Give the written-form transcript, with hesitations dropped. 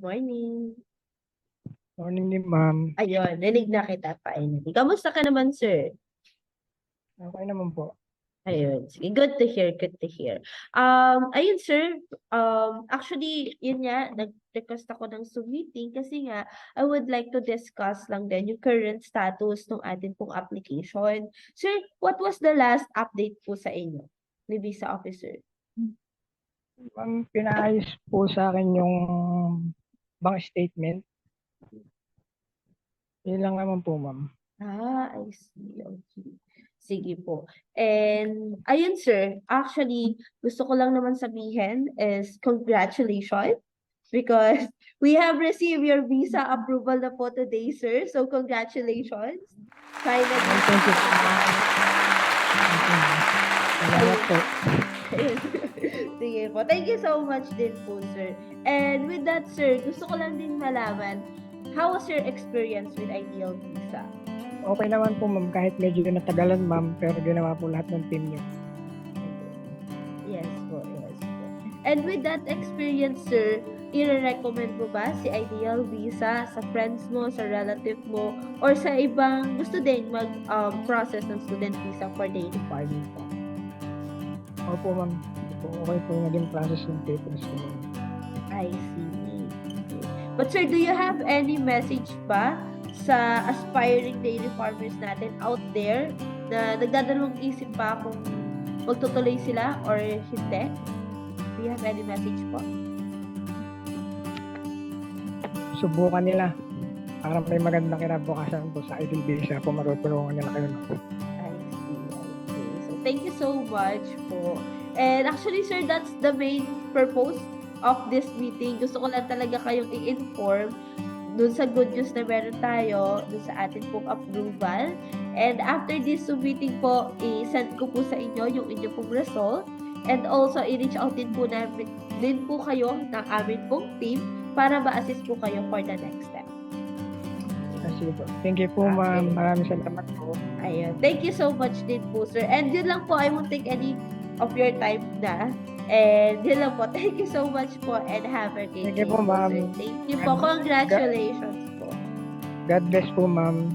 Good morning. Morning din, ma'am. Ayun, narinig na kita finally. Kamusta ka naman, sir? Okay naman po. Ayun, sige. Good to hear, good to hear. Ayun, sir. Actually, yun nga, nag-request ako ng Zoom meeting kasi nga, I would like to discuss lang din yung current status ng atin pong application. Sir, what was the last update po sa inyo ni visa officer? Ma'am, pinaayos po sa akin yung bank statement. Yun lang naman po, ma'am. I see. Okay. Sige po. And ayun, sir, actually, gusto ko lang naman sabihin is congratulations because we have received your visa approval na po today, sir. So congratulations. Finally. Thank you. Salamat po. Sige po. Thank you so much din po, sir. And with that, sir, gusto ko lang din malaman, how was your experience with Ideal Visa? Okay naman po, ma'am. Kahit medyo natagalan, ma'am, pero ginawa po lahat ng team niyo. Yes po, yes po. And with that experience, sir, i-recommend mo ba si Ideal Visa sa friends mo, sa relative mo, or sa ibang gusto din mag-process ng student visa for daily farming po? Opo, ma'am. Okay po yung naging process ng papers ko. I see. Okay. But sir, do you have any message pa sa aspiring dairy farmers natin out there na nagdadalawang isip pa kung magtutuloy sila or hindi? Do you have any message po? Subukan nila para may magandang kinabukasan po sa Ideal Visa po, matutulungan nila kayo. I see. Okay. So, thank you so much po. And actually, sir, that's the main purpose of this meeting. Gusto ko lang talaga kayong i-inform dun sa good news na meron tayo, dun sa atin pong approval. And after this Zoom meeting po, i-send ko po sa inyo yung inyong pong result. And also, i-reach out din po namin din po kayo ng amin pong team para ma-assist po kayo for the next step. Sige po. Thank you po, ma'am. Maraming salamat po. Ayun. Thank you so much din po, sir. And yun lang po, I won't take any of your time na. And yun lang po. Thank you so much po and have a great day. Thank you po, ma'am. Thank you po. Congratulations po. God bless po, ma'am.